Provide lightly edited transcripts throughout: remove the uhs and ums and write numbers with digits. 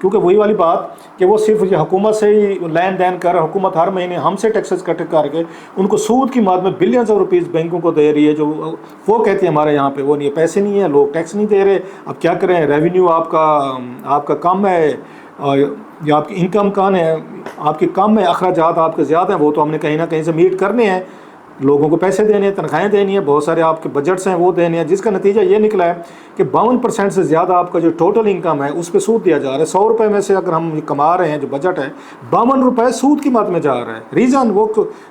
کیونکہ وہی والی بات کہ وہ صرف یہ حکومت سے ہی لین دین کر، حکومت ہر مہینے ہم سے ٹیکسز کٹ کر کے ان کو سود کی ماد میں بلینز آف روپیز بینکوں کو دے رہی ہے، جو وہ کہتے ہیں ہمارے یہاں پہ وہ نہیں ہے، پیسے نہیں ہیں، لوگ ٹیکس نہیں دے رہے، اب کیا کریں؟ ریونیو آپ کا کم ہے، یا آپ کی انکم کم ہے، آپ کی کم ہے، اخراجات آپ کے زیادہ ہیں، وہ تو ہم نے کہیں نہ کہیں سے میٹ کرنے ہیں، لوگوں کو پیسے دینے ہیں، تنخواہیں دینی ہیں، بہت سارے آپ کے بجٹس ہیں وہ دینے ہیں، جس کا نتیجہ یہ نکلا ہے کہ 52% سے زیادہ آپ کا جو ٹوٹل انکم ہے اس پہ سود دیا جا رہا ہے۔ 100 روپے میں سے اگر ہم کما رہے ہیں جو بجٹ ہے 52 روپے سود کی مد میں جا رہا ہے۔ ریزن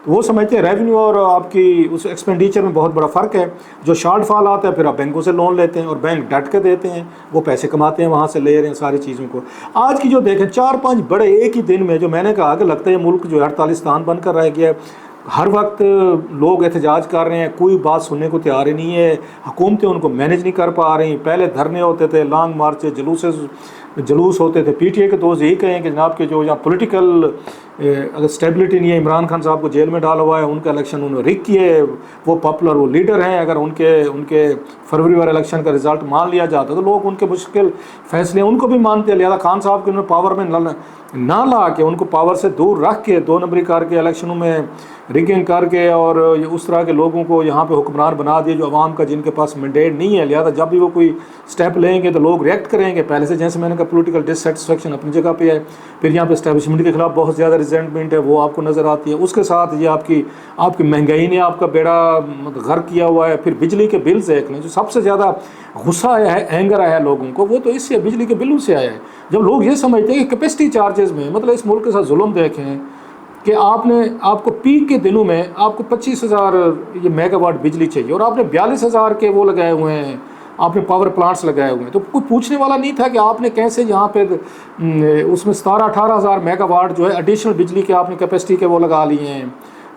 وہ سمجھتے ہیں ریونیو اور آپ کی اس ایکسپینڈیچر میں بہت بڑا فرق ہے، جو شارٹ فال آتا ہے پھر آپ بینکوں سے لون لیتے ہیں اور بینک ڈٹ کے دیتے ہیں، وہ پیسے کماتے ہیں وہاں سے لے رہے ہیں ساری چیزوں کو۔ آج کی جو دیکھیں 4-5 بڑے ایک ہی دن میں، جو میں نے کہا کہ لگتا ہے یہ ملک جو ہے ہڑتالستان بن کر رہ گیا ہے، ہر وقت لوگ احتجاج کر رہے ہیں، کوئی بات سننے کو تیار ہی نہیں ہے، حکومتیں ان کو مینیج نہیں کر پا رہی۔ پہلے دھرنے ہوتے تھے، لانگ مارچ، جلوس ہوتے تھے، پی ٹی اے کے دوست یہی کہیں کہ جناب کہ جو یہاں پولیٹیکل اگر اسٹیبلٹی نہیں ہے، عمران خان صاحب کو جیل میں ڈالا ہوا ہے، ان کا الیکشن انہوں نے رک کیے، وہ پاپولر وہ لیڈر ہیں، اگر ان کے فروری والے الیکشن کا رزلٹ مان لیا جاتا تو لوگ ان کے مشکل فیصلے ان کو بھی مانتے ہیں، لہٰذا خان صاحب کے انہوں نے پاور میں نہ لا کے ان کو پاور سے دور رکھ کے 2 نمبری کر کے الیکشنوں میں ریگنگ کر کے اور اس طرح کے لوگوں کو یہاں پہ حکمران بنا دیے جو عوام کا جن کے پاس مینڈیٹ نہیں ہے، لہٰذا جب بھی وہ کوئی سٹیپ لیں گے تو لوگ ریئیکٹ کریں گے۔ پہلے سے جیسے میں نے کہا پولیٹیکل ڈسسیٹسفیکشن اپنی جگہ پہ ہے، پھر یہاں پہ اسٹیبلشمنٹ کے خلاف بہت زیادہ ریزنٹمنٹ ہے، وہ آپ کو نظر آتی ہے۔ اس کے ساتھ یہ آپ کی مہنگائی نے آپ کا بیڑا غرق کیا ہوا ہے۔ پھر بجلی کے بلز دیکھ لیں، جو سب سے زیادہ غصہ آیا ہے، اینگر آیا ہے لوگوں کو، وہ تو اس سے بجلی کے بلوں سے آیا ہے۔ جب لوگ یہ سمجھتے ہیں کہ کیپیسٹی چارجز میں، مطلب اس ملک کے ساتھ ظلم دیکھیں کہ آپ کو پیک کے دنوں میں آپ کو 25,000 یہ میگا واٹ بجلی چاہیے اور آپ نے 42,000 کے وہ لگائے ہوئے ہیں، آپ نے پاور پلانٹس لگائے ہوئے ہیں، تو کوئی پوچھنے والا نہیں تھا کہ آپ نے کیسے یہاں پہ اس میں 17-18,000 میگا واٹ جو ہے ایڈیشنل بجلی کے آپ نے کیپیسٹی کے وہ لگا لیے ہیں،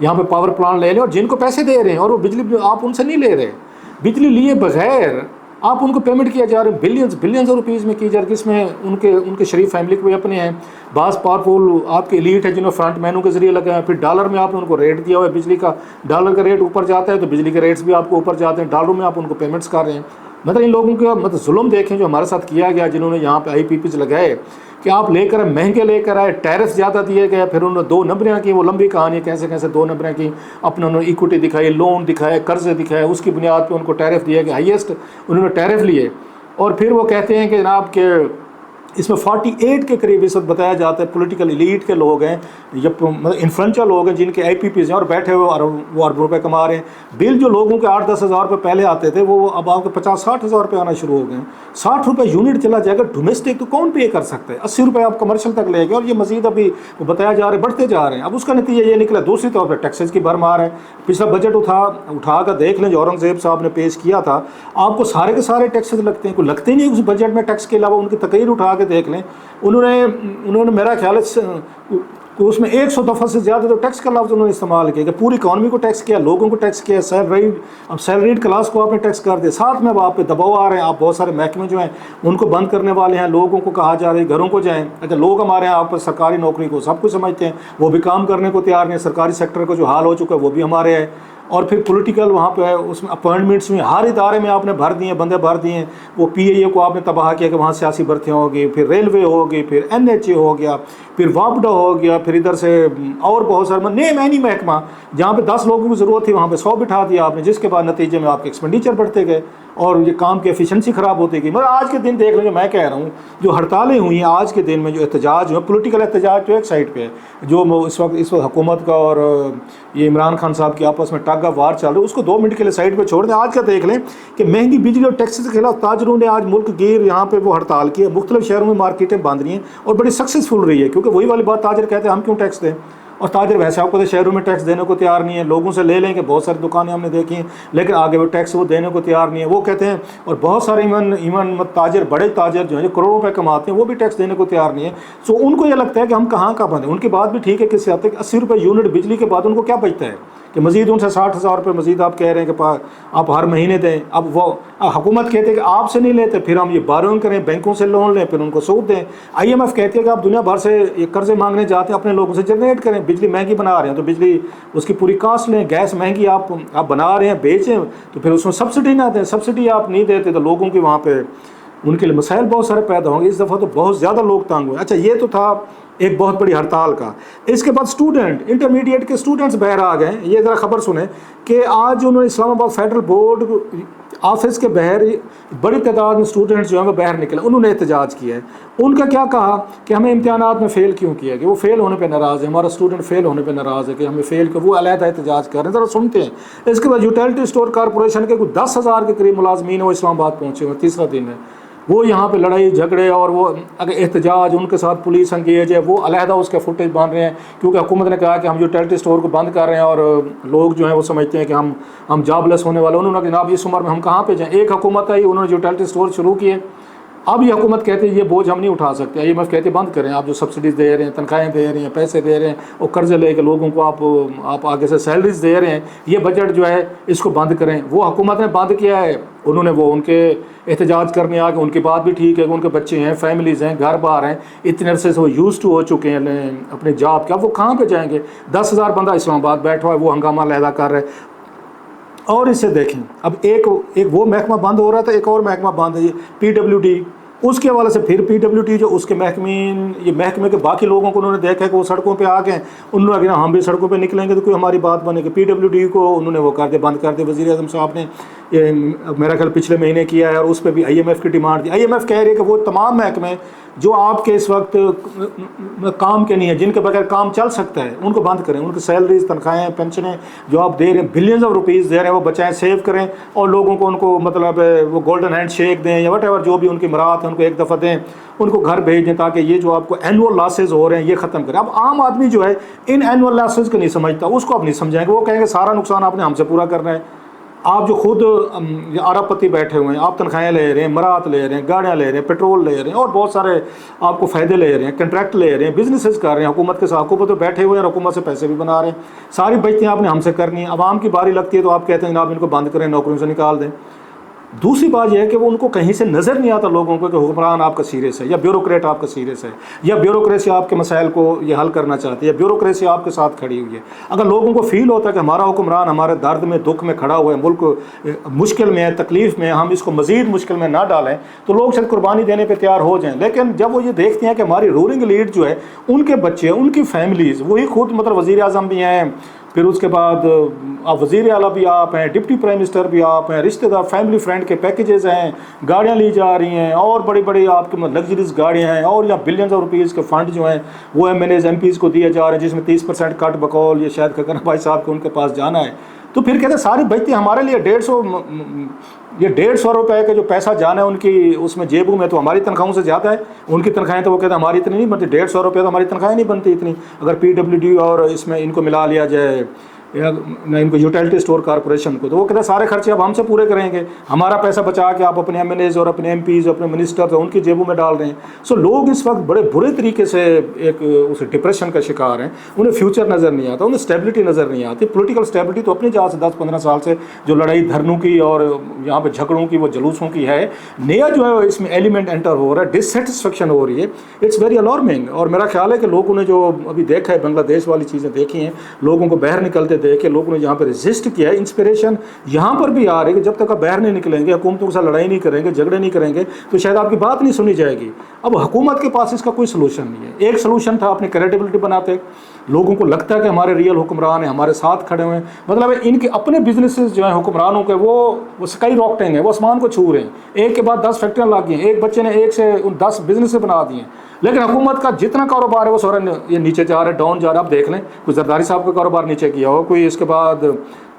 یہاں پہ پاور پلانٹ لے لیں، اور جن کو پیسے دے رہے ہیں اور وہ بجلی آپ ان سے نہیں لے رہے، بجلی لیے بغیر آپ ان کو پیمنٹ کیا جا رہا ہے، بلینز آف روپیز میں کی جا رہی ہے، جس میں ان کے شریف فیملی کو بھی اپنے ہیں، بعض پاورفل آپ کے ایلیٹ ہے جنہوں نے فرنٹ مینوں کے ذریعے لگایا، پھر ڈالر میں آپ نے ان کو ریٹ دیا ہوا ہے بجلی کا، ڈالر کا ریٹ اوپر جاتا ہے تو بجلی کے ریٹس بھی آپ کو اوپر جاتے ہیں، ڈالروں میں آپ ان کو پیمنٹس کر رہے ہیں۔ مطلب ان لوگوں کا ظلم دیکھیں جو ہمارے ساتھ کیا گیا، جنہوں نے یہاں پہ آئی پی پیز لگائے کہ آپ لے کر مہنگے لے کر آئے، ٹیرف زیادہ دیے گئے، پھر انہوں نے 2 نمبریاں کی، وہ لمبی کہانی ہے کیسے 2 نمبریاں کی، اپنے انہوں نے ایکوٹی دکھائی، لون دکھائے، قرضے دکھائے، اس کی بنیاد پہ ان کو ٹیرف دیا کہ ہائیسٹ انہوں نے ٹیرف لیے، اور پھر وہ کہتے ہیں کہ جناب کہ اس میں 48 کے قریب اس وقت بتایا جاتا ہے پولیٹیکل ایلیٹ کے لوگ ہیں، مطلب انفلوئنشل لوگ ہیں جن کے آئی پی پیز ہیں اور بیٹھے ہوئے وہ ارب روپے کما رہے ہیں۔ بل جو لوگوں کے 8-10 ہزار روپے پہلے آتے تھے وہ اب آپ کے 50-60 ہزار روپے آنا شروع ہو گئے ہیں۔ 60 روپے یونٹ چلا جائے گا ڈومیسٹک تو کون پے کر سکتا ہے؟ 80 روپے آپ کمرشل تک لے گئے، اور یہ مزید ابھی بتایا جا رہا ہے بڑھتے جا رہے ہیں۔ اب اس کا نتیجہ یہ نکلا دوسری طور پہ ٹیکسز کی بھرمار ہے۔ پچھلا بجٹ اٹھا کر دیکھ لیں جو اورنگزیب صاحب نے پیش کیا تھا، آپ کو سارے کے سارے ٹیکسز لگتے ہیں، کوئی لگتے نہیں اس بجٹ میں ٹیکس کے علاوہ۔ ان کی تقریر اٹھا کے دیکھ لیں، انہوں نے میرا خیال ہے اس میں 100 دفعہ سے زیادہ تو ٹیکس کا لفظ انہوں نے استعمال کیا کہ پوری اکانومی کو ٹیکس کیا، لوگوں کو ٹیکس کیا، سیلریڈ کلاس کو آپ نے ٹیکس کر دیا، ساتھ میں آپ پہ دباؤ آ رہے ہیں، آپ بہت سارے محکمے جو ہیں ان کو بند کرنے والے ہیں، لوگوں کو کہا جا رہا ہے گھروں کو جائیں۔ اچھا لوگ ہمارے یہاں پر سرکاری نوکری کو سب کچھ سمجھتے ہیں، وہ بھی کام کرنے کو تیار نہیں، سرکاری سیکٹر کو جو حال ہو چکا ہے وہ بھی ہمارے ہے۔ اور پھر پولیٹیکل وہاں پہ اس میں اپوائنٹمنٹس میں ہر ادارے میں آپ نے بھر دیے، بندے بھر دیے ہیں، وہ پی اے کو آپ نے تباہ کیا کہ وہاں سیاسی بھرتیاں ہوگی، پھر ریلوے ہوگی، پھر این ایچ اے ہو گیا، پھر واپڈا ہو گیا، پھر ادھر سے اور بہت سارے نہیں محکمہ جہاں پہ 10 لوگوں کی ضرورت تھی وہاں پہ 100 بٹھا دیا آپ نے، جس کے بعد نتیجے میں آپ کے ایکسپینڈیچر بڑھتے گئے اور یہ کام کی ایفیشنسی خراب ہوتی گئی۔ مگر آج کے دن دیکھ لیں جو میں کہہ رہا ہوں، جو ہڑتالیں ہوئی ہیں آج کے دن میں، جو احتجاج جو ہے پولیٹیکل احتجاج جو ایک سائڈ پہ ہے، جو اس وقت حکومت کا اور یہ عمران خان صاحب کی آپس میں ٹگ آف وار چل رہی ہے، اس کو 2 منٹ کے لیے سائڈ پہ چھوڑ دیں۔ آج کا دیکھ لیں کہ مہنگی بجلی اور ٹیکسز کے خلاف تاجروں نے آج ملک گیر یہاں پہ وہ ہڑتال کی ہے، مختلف شہروں میں مارکیٹیں بند رہی ہیں اور بڑی سکسیزفل رہی ہے، کیونکہ وہی والی بات تاجر کہتے ہیں ہم کیوں ٹیکس دیں، اور تاجر ویسے آپ کو شہروں میں ٹیکس دینے کو تیار نہیں ہے، لوگوں سے لے لیں کہ بہت ساری دکانیں ہم نے دیکھی ہیں لیکن آگے وہ ٹیکس وہ دینے کو تیار نہیں ہے، وہ کہتے ہیں، اور بہت سارے ایون تاجر بڑے تاجر جو ہیں جو کروڑوں روپے کماتے ہیں وہ بھی ٹیکس دینے کو تیار نہیں ہے۔ سو ان کو یہ لگتا ہے کہ ہم کہاں بند ہیں۔ ان کی بات بھی ٹھیک ہے کس حد تک، 80 روپے یونٹ بجلی کے بعد ان کو کیا بچتا ہے کہ مزید ان سے 60,000 روپے مزید آپ کہہ رہے ہیں کہ آپ ہر مہینے دیں۔ اب وہ حکومت کہتے ہیں کہ آپ سے نہیں لیتے، پھر ہم یہ بارونگ کریں، بینکوں سے لون لیں، پھر ان کو سود دیں۔ آئی ایم ایف کہتی ہے کہ آپ دنیا بھر سے یہ قرضے مانگنے جاتے ہیں، اپنے لوگوں سے جنریٹ کریں، بجلی مہنگی بنا رہے ہیں تو بجلی اس کی پوری کاسٹ لیں، گیس مہنگی آپ بنا رہے ہیں بیچیں تو پھر اس میں سبسڈی نہ دیں، سبسڈی آپ نہیں دیتے تو لوگوں کی وہاں پہ ان کے لیے مسائل بہت سارے پیدا ہوں گے۔ اس دفعہ تو بہت زیادہ لوگ تنگ ہوئے۔ اچھا، یہ تو تھا ایک بہت بڑی ہڑتال کا۔ اس کے بعد اسٹوڈنٹ، انٹرمیڈیٹ کے اسٹوڈنٹس باہر آ گئے۔ یہ ذرا خبر سنیں کہ آج انہوں نے اسلام آباد فیڈرل بورڈ آفس کے باہر بڑی تعداد میں اسٹوڈنٹس جو ہیں وہ باہر نکلے، انہوں نے احتجاج کیا ہے۔ ان کا کیا کہا کہ ہمیں امتحانات میں فیل کیوں کیا، کہ وہ فیل ہونے پہ ناراض ہے، ہمارا اسٹوڈنٹ فیل ہونے پہ ناراض ہے کہ ہمیں فیل کر، وہ علیحدہ احتجاج کر رہے ہیں۔ ذرا سنتے ہیں۔ اس کے بعد یوٹیلٹی اسٹور کارپوریشن کے کوئی 10,000 کے قریب ملازمین وہ اسلام آباد پہنچے ہوئے، تیسرا دن ہے وہ یہاں پہ لڑائی جھگڑے اور وہ اگر احتجاج ان کے ساتھ پولیس انگیج ہے، وہ علیحدہ اس کے فوٹیج بن رہے ہیں کیونکہ حکومت نے کہا کہ ہم یوٹیلٹی اسٹور کو بند کر رہے ہیں اور لوگ جو ہیں وہ سمجھتے ہیں کہ ہم جاب لیس ہونے والے۔ انہوں نے کہا جناب اس عمر میں ہم کہاں پہ جائیں، ایک حکومت ہے انہوں نے یوٹیلٹی اسٹور شروع کیے، اب یہ حکومت کہتے ہیں یہ بوجھ ہم نہیں اٹھا سکتے، IMF کہتے بند کریں، آپ جو سبسڈیز دے رہے ہیں، تنخواہیں دے رہے ہیں، پیسے دے رہے ہیں اور قرضے لے کے لوگوں کو آپ آگے سے سیلریز دے رہے ہیں، یہ بجٹ جو ہے اس کو بند کریں۔ وہ حکومت نے بند کیا ہے، انہوں نے وہ ان کے احتجاج کرنے آ کے ان کی بات بھی ٹھیک ہے کہ ان کے بچے ہیں، فیملیز ہیں، گھر بار ہیں، اتنے عرصے سے وہ یوز ٹو ہو چکے ہیں اپنے جاب کے، اب وہ کہاں پہ جائیں گے؟ 10,000 بندہ اسلام آباد بیٹھا ہوا ہے، وہ ہنگامہ علیحدہ کر رہے ہیں۔ اور اسے دیکھیں، اب ایک وہ محکمہ بند ہو رہا تھا، ایک اور محکمہ بند ہے، یہ PWD، اس کے حوالے سے پھر PWD جو اس کے محکمین، یہ محکمے کے باقی لوگوں کو انہوں نے دیکھا کہ وہ سڑکوں پہ آ گئے، انہوں نے کہا ہم بھی سڑکوں پہ نکلیں گے تو کوئی ہماری بات بنے گی۔ PWD کو انہوں نے وہ کر دیا، بند کر دیا۔ وزیر اعظم صاحب نے یہ میرا خیال پچھلے مہینے کیا ہے اور اس پہ بھی IMF کی ڈیمانڈ دی۔ IMF کہہ رہی ہے کہ وہ تمام محکمے جو آپ کے اس وقت کام کے نہیں ہیں، جن کے بغیر کام چل سکتا ہے، ان کو بند کریں، ان کی سیلریز، تنخواہیں، پینشنیں جو آپ دے رہے ہیں، بلینز آف روپیز دے رہے ہیں، وہ بچائیں، سیو کریں اور لوگوں کو ان کو مطلب وہ گولڈن ہینڈ شیک دیں یا وٹ ایور جو بھی ان کی مراد ہے ان کو ایک دفعہ دیں، ان کو گھر بھیج دیں تاکہ یہ جو آپ کو اینول لاسز ہو رہے ہیں یہ ختم کریں۔ اب عام آدمی جو ہے ان اینول لاسز کو نہیں سمجھتا، اس کو آپ نہیں سمجھائیں گے، وہ کہیں گے سارا نقصان آپ نے ہم سے پورا کرنا ہے۔ آپ جو خود ارب پتی بیٹھے ہوئے ہیں، آپ تنخواہیں لے رہے ہیں، مرات لے رہے ہیں، گاڑیاں لے رہے ہیں، پیٹرول لے رہے ہیں اور بہت سارے آپ کو فائدے لے رہے ہیں، کنٹریکٹ لے رہے ہیں، بزنسز کر رہے ہیں، حکومت کے ساتھ، حکومت تو بیٹھے ہوئے ہیں اور حکومت سے پیسے بھی بنا رہے ہیں، ساری بچتیں آپ نے ہم سے کرنی ہیں۔ عوام کی باری لگتی ہے تو آپ کہتے ہیں جناب ان کو بند کریں، نوکریوں سے نکال دیں۔ دوسری بات یہ ہے کہ وہ ان کو کہیں سے نظر نہیں آتا لوگوں کو کہ حکمران آپ کا سیریس ہے یا بیوروکریٹ آپ کا سیریس ہے یا بیوروکریسی آپ کے مسائل کو یہ حل کرنا چاہتی ہے یا بیوروکریسی آپ کے ساتھ کھڑی ہوئی ہے۔ اگر لوگوں کو فیل ہوتا ہے کہ ہمارا حکمران ہمارے درد میں، دکھ میں کھڑا ہوا ہے، ملک مشکل میں ہے، تکلیف میں، ہم اس کو مزید مشکل میں نہ ڈالیں تو لوگ شاید قربانی دینے پہ تیار ہو جائیں۔ لیکن جب وہ یہ دیکھتے ہیں کہ ہماری رولنگ لیڈ جو ہے ان کے بچے، ان کی فیملیز، وہی خود مطلب وزیر اعظم بھی ہیں، پھر اس کے بعد آپ وزیر اعلیٰ بھی آپ ہیں، ڈپٹی پرائم منسٹر بھی آپ ہیں، رشتہ دار، فیملی فرینڈ کے پیکیجز ہیں، گاڑیاں لی جا رہی ہیں اور بڑی بڑی آپ کے لگژریز گاڑیاں ہیں اور یا بلینز آف روپیز کے فنڈ جو ہیں وہ MLAs MPs کو دیے جا رہے ہیں جس میں 30% کٹ بقول یہ شاید کھکن بھائی صاحب کو ان کے پاس جانا ہے۔ تو پھر کہتے ہیں ساری بچتی ہمارے لیے 150 روپے کا جو پیسہ جانا ہے ان کی اس میں جیبوں میں تو ہماری تنخواہوں سے زیادہ ہے، ان کی تنخواہیں تو وہ کہتے ہیں ہماری اتنی نہیں بنتی، 150 روپے تو ہماری تنخواہیں نہیں بنتی اتنی، اگر PWD اور اس میں ان کو ملا لیا جائے یا ان کو یوٹیلٹی اسٹور کارپوریشن کو، تو وہ کہتے ہیں سارے خرچے اب ہم سے پورے کریں گے، ہمارا پیسہ بچا کے آپ اپنے MLAs اور اپنے MPs اپنے منسٹرز ان کی جیبوں میں ڈال رہے ہیں۔ سو لوگ اس وقت بڑے برے طریقے سے ایک اس ڈپریشن کا شکار ہیں، انہیں فیوچر نظر نہیں آتا، انہیں اسٹیبلٹی نظر نہیں آتی۔ پولیٹیکل اسٹیبلٹی تو اپنی جہاں سے 10-15 سال سے جو لڑائی دھرنوں کی اور یہاں پہ جھگڑوں کی، وہ جلوسوں کی ہے، نیا جو ہے اس میں ایلیمنٹ انٹر ہو رہا ہے، ڈسسیٹسفیکشن ہو رہی ہے، اٹس ویری الارمنگ۔ اور میرا خیال ہے کہ لوگوں نے جو ابھی دیکھا ہے، بنگلہ دیش والی چیزیں دیکھی ہیں، لوگوں کو باہر نکلتے دیکھے، لوگوں نے یہاں پہ ریزسٹ کیا ہے، انسپریشن یہاں پر بھی آ رہی ہے کہ جب تک آپ باہر نہیں نکلیں گے، حکومتوں کے ساتھ لڑائی نہیں کریں گے، جھگڑے نہیں کریں گے تو شاید آپ کی بات نہیں سنی جائے گی۔ اب حکومت کے پاس اس کا کوئی سلوشن نہیں ہے۔ ایک سلوشن تھا اپنی کریڈیبلٹی بناتے، لوگوں کو لگتا ہے کہ ہمارے ریئل حکمران ہیں، ہمارے ساتھ کھڑے ہوئے ہیں، مطلب ان کے اپنے بزنسز جو ہیں حکمرانوں کے وہ اسکائی راکٹنگ ہے، وہ آسمان کو چھو رہے ہیں، ایک کے بعد 10 فیکٹریاں لگ گئی ہیں، ایک بچے نے ایک سے 10 بزنس بنا دیے ہیں، لیکن حکومت کا جتنا کاروبار ہے وہ سورا یہ نیچے جا رہا ہے، ڈاؤن جا رہا ہے۔ آپ دیکھ لیں کوئی زرداری صاحب کا کاروبار نیچے کیا ہو، کوئی اس کے بعد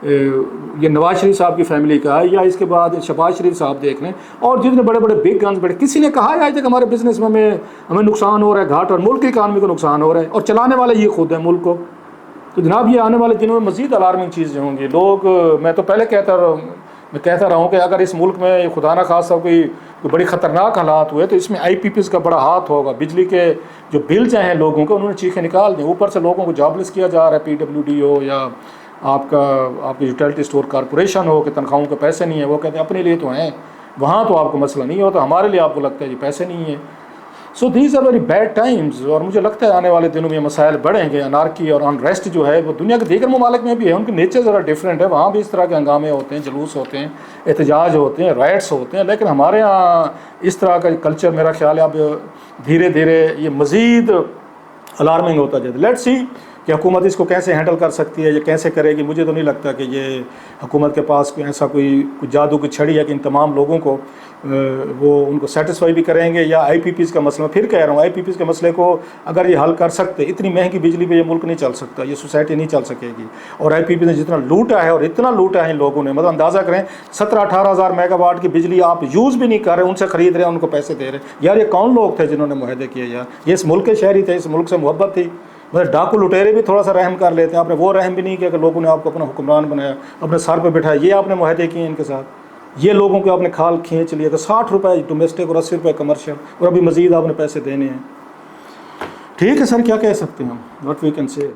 یہ نواز شریف صاحب کی فیملی کا ہے، یا اس کے بعد شہباز شریف صاحب دیکھ لیں، اور جتنے بڑے بڑے بگ گنز بڑے، کسی نے کہا ہے آج تک ہمارے بزنس میں ہمیں نقصان ہو رہا ہے، گھاٹ، اور ملک کی اکانومی کو نقصان ہو رہا ہے، اور چلانے والے یہ خود ہیں ملک کو۔ تو جناب یہ آنے والے دنوں میں مزید الارمنگ چیزیں ہوں گی۔ لوگ، میں تو پہلے کہتا رہا ہوں کہ اگر اس ملک میں خدا نہ خاصہ کوئی بڑی خطرناک حالات ہوئے تو اس میں IPPs کا بڑا ہاتھ ہوگا۔ بجلی کے جو بل ہیں لوگوں کے، انہوں نے چیخیں نکال دیں، اوپر سے لوگوں کو جاب لیس کیا جا رہا ہے، PWD ہو یا آپ کی یوٹیلٹی اسٹور کارپوریشن ہو کہ تنخواہوں کے پیسے نہیں ہیں، وہ کہتے ہیں اپنے لیے تو ہیں، وہاں تو آپ کو مسئلہ نہیں ہوتا، ہمارے لیے آپ کو لگتا ہے جی پیسے نہیں ہیں۔ So these are very bad times, اور مجھے لگتا ہے آنے والے دنوں میں مسائل بڑھیں گے. انارکی اور انریسٹ جو ہے وہ دنیا کے دیگر ممالک میں بھی ہے، ان کے نیچر ذرا ڈفرینٹ ہے، وہاں بھی اس طرح کے ہنگامے ہوتے ہیں، جلوس ہوتے ہیں، احتجاج ہوتے ہیں، رائٹس ہوتے ہیں. لیکن ہمارے ہاں اس طرح کا کلچر میرا خیال ہے اب دھیرے دھیرے یہ مزید الارمنگ ہوتا جاتا ہے. لیٹس سی کہ حکومت اس کو کیسے ہینڈل کر سکتی ہے یا کیسے کرے گی. مجھے تو نہیں لگتا کہ یہ حکومت کے پاس کوئی ایسا کوئی جادو کی چھڑی ہے کہ ان تمام لوگوں کو وہ ان کو سیٹسفائی بھی کریں گے. یا آئی پی پیز کا مسئلہ، پھر کہہ رہا ہوں، آئی پی پیز کے مسئلے کو اگر یہ حل کر سکتے، اتنی مہنگی بجلی پہ یہ ملک نہیں چل سکتا، یہ سوسائٹی نہیں چل سکے گی. اور آئی پی پی نے جتنا لوٹا ہے اور اتنا لوٹا ہے ان لوگوں نے، مطلب اندازہ کریں 17-18 ہزار میگا واٹ کی بجلی آپ یوز بھی نہیں کر رہے، ان سے خرید رہے ہیں، ان کو پیسے دے رہے ہیں. یار یہ کون لوگ تھے جنہوں نے معاہدے کیے؟ یار یہ اس ملک کے شہری تھے، اس ملک سے محبت تھی. مطلب ڈاکو لٹیرے بھی تھوڑا سا رحم کر لیتے ہیں، آپ نے وہ رحم بھی نہیں کیا کہ لوگوں نے آپ کو اپنا حکمران بنایا، اپنے سر پہ بٹھایا. یہ آپ نے معاہدے کیے ان کے ساتھ، یہ لوگوں کو آپ نے کھال کھینچ لیا کہ 60 روپے ڈومیسٹک اور 80 روپے کمرشل، اور ابھی مزید آپ نے پیسے دینے ہیں. ٹھیک ہے سر، کیا کہہ سکتے ہیں ہم، واٹ وی کین سے.